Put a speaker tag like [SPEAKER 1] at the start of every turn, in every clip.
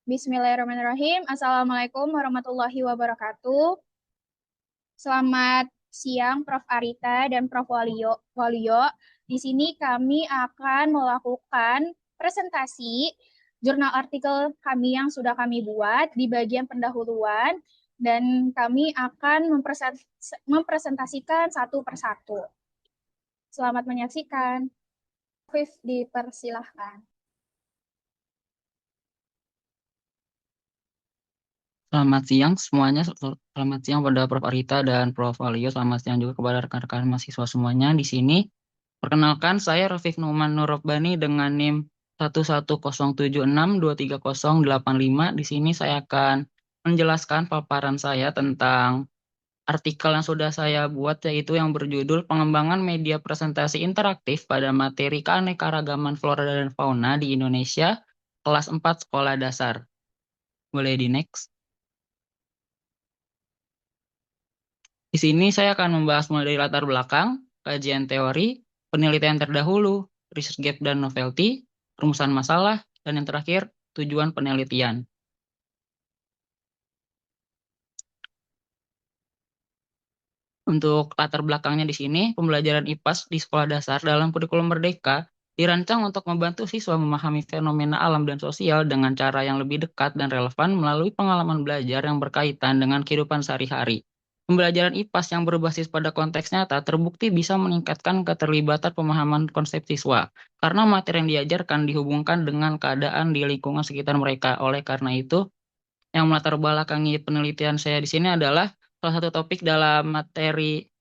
[SPEAKER 1] Bismillahirrahmanirrahim. Assalamualaikum warahmatullahi wabarakatuh. Selamat siang, Prof. Arita dan Prof. Waluyo. Di sini kami akan melakukan presentasi jurnal artikel kami yang sudah kami buat di bagian pendahuluan, dan kami akan mempresentasikan satu persatu. Selamat menyaksikan. Prof, dipersilahkan.
[SPEAKER 2] Selamat siang semuanya. Selamat siang pada Prof. Arita dan Prof. Alio. Selamat siang juga kepada rekan-rekan mahasiswa semuanya di sini. Perkenalkan, saya Rafiq Numan Nurrobbani dengan NIM 11076230855. Di sini saya akan menjelaskan paparan saya tentang artikel yang sudah saya buat, yaitu yang berjudul Pengembangan Media Presentasi Interaktif pada Materi Keanekaragaman Flora dan Fauna di Indonesia, kelas 4 Sekolah Dasar. Boleh di next. Di sini saya akan membahas mulai dari latar belakang, kajian teori, penelitian terdahulu, research gap dan novelty, rumusan masalah, dan yang terakhir, tujuan penelitian. Untuk latar belakangnya di sini, pembelajaran IPAS di sekolah dasar dalam kurikulum Merdeka dirancang untuk membantu siswa memahami fenomena alam dan sosial dengan cara yang lebih dekat dan relevan melalui pengalaman belajar yang berkaitan dengan kehidupan sehari-hari. Pembelajaran IPAS yang berbasis pada konteks nyata terbukti bisa meningkatkan keterlibatan pemahaman konsep siswa, karena materi yang diajarkan dihubungkan dengan keadaan di lingkungan sekitar mereka. Oleh karena itu, yang melatar belakangi penelitian saya di sini adalah salah satu topik dalam materi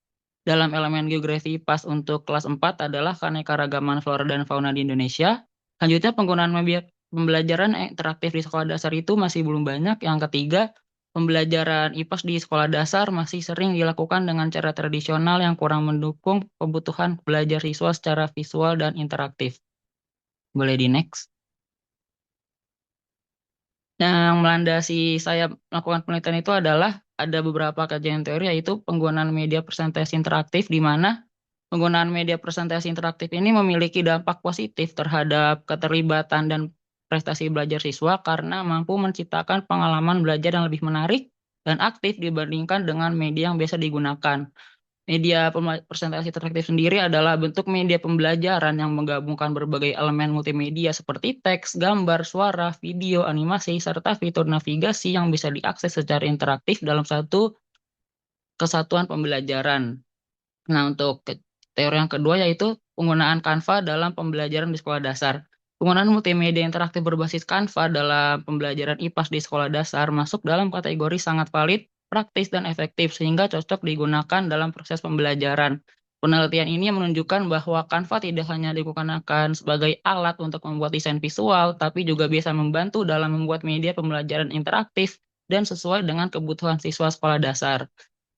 [SPEAKER 2] dalam elemen geografi IPAS untuk kelas 4 adalah keanekaragaman flora dan fauna di Indonesia. Selanjutnya, penggunaan media pembelajaran interaktif di sekolah dasar itu masih belum banyak. Yang ketiga, pembelajaran IPAS di sekolah dasar masih sering dilakukan dengan cara tradisional yang kurang mendukung kebutuhan belajar siswa secara visual dan interaktif. Boleh di next. Yang melandasi saya melakukan penelitian itu adalah ada beberapa kajian teori, yaitu penggunaan media presentasi interaktif, di mana penggunaan media presentasi interaktif ini memiliki dampak positif terhadap keterlibatan dan prestasi belajar siswa karena mampu menciptakan pengalaman belajar yang lebih menarik dan aktif dibandingkan dengan media yang biasa digunakan. Media presentasi interaktif sendiri adalah bentuk media pembelajaran yang menggabungkan berbagai elemen multimedia seperti teks, gambar, suara, video, animasi, serta fitur navigasi yang bisa diakses secara interaktif dalam satu kesatuan pembelajaran. Nah, untuk teori yang kedua yaitu penggunaan Canva dalam pembelajaran di sekolah dasar. Penggunaan multimedia interaktif berbasis Canva dalam pembelajaran IPAS di sekolah dasar masuk dalam kategori sangat valid, praktis, dan efektif sehingga cocok digunakan dalam proses pembelajaran. Penelitian ini menunjukkan bahwa Canva tidak hanya digunakan sebagai alat untuk membuat desain visual, tapi juga bisa membantu dalam membuat media pembelajaran interaktif dan sesuai dengan kebutuhan siswa sekolah dasar.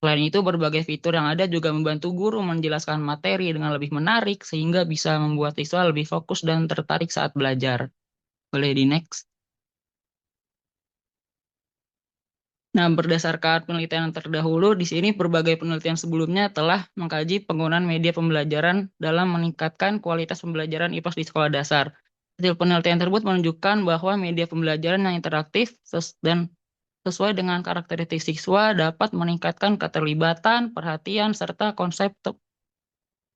[SPEAKER 2] Selain itu, berbagai fitur yang ada juga membantu guru menjelaskan materi dengan lebih menarik sehingga bisa membuat siswa lebih fokus dan tertarik saat belajar. Boleh di next. Nah, berdasarkan penelitian yang terdahulu, di sini berbagai penelitian sebelumnya telah mengkaji penggunaan media pembelajaran dalam meningkatkan kualitas pembelajaran IPAS di sekolah dasar. Hasil penelitian tersebut menunjukkan bahwa media pembelajaran yang interaktif dan sesuai dengan karakteristik siswa dapat meningkatkan keterlibatan, perhatian, serta konsep.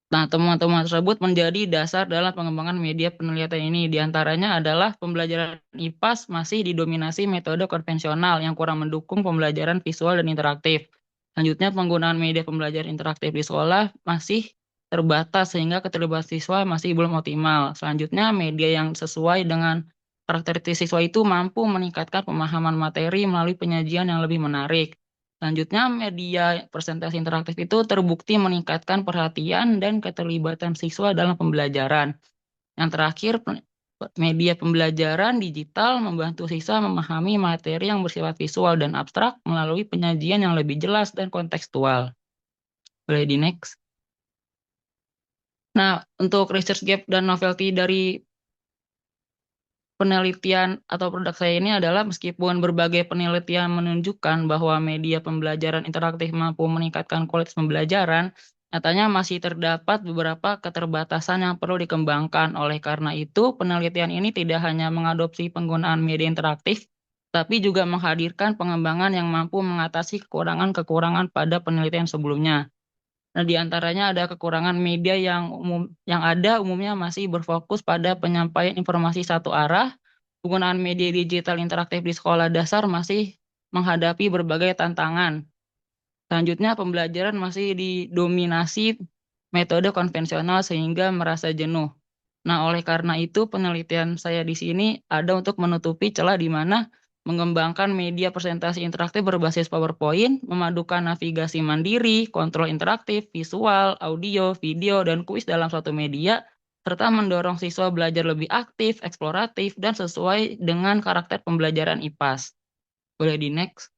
[SPEAKER 2] Nah, temuan-temuan tersebut menjadi dasar dalam pengembangan media penelitian ini. Di antaranya adalah pembelajaran IPAS masih didominasi metode konvensional yang kurang mendukung pembelajaran visual dan interaktif. Selanjutnya, penggunaan media pembelajaran interaktif di sekolah masih terbatas sehingga keterlibatan siswa masih belum optimal. Selanjutnya, media yang sesuai dengan karakteristik siswa itu mampu meningkatkan pemahaman materi melalui penyajian yang lebih menarik. Selanjutnya, media presentasi interaktif itu terbukti meningkatkan perhatian dan keterlibatan siswa dalam pembelajaran. Yang terakhir, media pembelajaran digital membantu siswa memahami materi yang bersifat visual dan abstrak melalui penyajian yang lebih jelas dan kontekstual. Boleh di next. Nah, untuk research gap dan novelty dari penelitian atau produk saya ini adalah, meskipun berbagai penelitian menunjukkan bahwa media pembelajaran interaktif mampu meningkatkan kualitas pembelajaran, nyatanya masih terdapat beberapa keterbatasan yang perlu dikembangkan. Oleh karena itu, penelitian ini tidak hanya mengadopsi penggunaan media interaktif, tapi juga menghadirkan pengembangan yang mampu mengatasi kekurangan-kekurangan pada penelitian sebelumnya. Nah, di antaranya ada kekurangan media yang ada umumnya masih berfokus pada penyampaian informasi satu arah. Penggunaan media digital interaktif di sekolah dasar masih menghadapi berbagai tantangan. Selanjutnya, pembelajaran masih didominasi metode konvensional sehingga merasa jenuh. Nah, oleh karena itu, penelitian saya di sini ada untuk menutupi celah di mana mengembangkan media presentasi interaktif berbasis PowerPoint, memadukan navigasi mandiri, kontrol interaktif, visual, audio, video, dan kuis dalam suatu media, serta mendorong siswa belajar lebih aktif, eksploratif, dan sesuai dengan karakter pembelajaran IPAS. Boleh di next.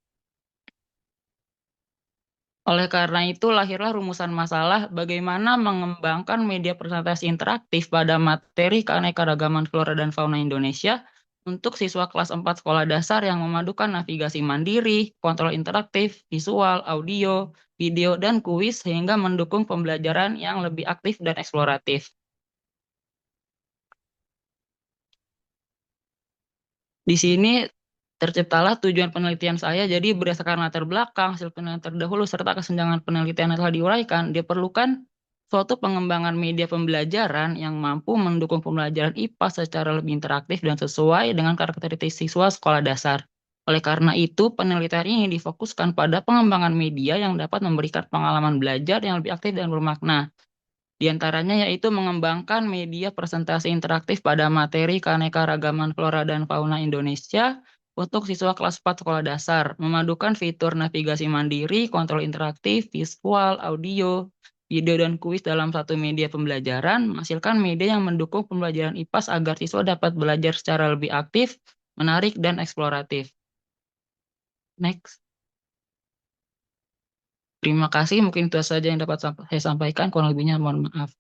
[SPEAKER 2] Oleh karena itu, lahirlah rumusan masalah bagaimana mengembangkan media presentasi interaktif pada materi keanekaragaman flora dan fauna Indonesia untuk siswa kelas 4 sekolah dasar yang memadukan navigasi mandiri, kontrol interaktif, visual, audio, video, dan kuis sehingga mendukung pembelajaran yang lebih aktif dan eksploratif. Di sini terciptalah tujuan penelitian saya, jadi berdasarkan latar belakang, hasil penelitian terdahulu, serta kesenjangan penelitian yang telah diuraikan, diperlukan suatu pengembangan media pembelajaran yang mampu mendukung pembelajaran IPA secara lebih interaktif dan sesuai dengan karakteristik siswa sekolah dasar. Oleh karena itu, penelitian ini difokuskan pada pengembangan media yang dapat memberikan pengalaman belajar yang lebih aktif dan bermakna. Di antaranya yaitu mengembangkan media presentasi interaktif pada materi keanekaragaman flora dan fauna Indonesia untuk siswa kelas 4 sekolah dasar, memadukan fitur navigasi mandiri, kontrol interaktif, visual, audio, video, dan kuis dalam satu media pembelajaran, menghasilkan media yang mendukung pembelajaran IPAS agar siswa dapat belajar secara lebih aktif, menarik, dan eksploratif. Next. Terima kasih, mungkin itu saja yang dapat saya sampaikan, kurang lebihnya mohon maaf.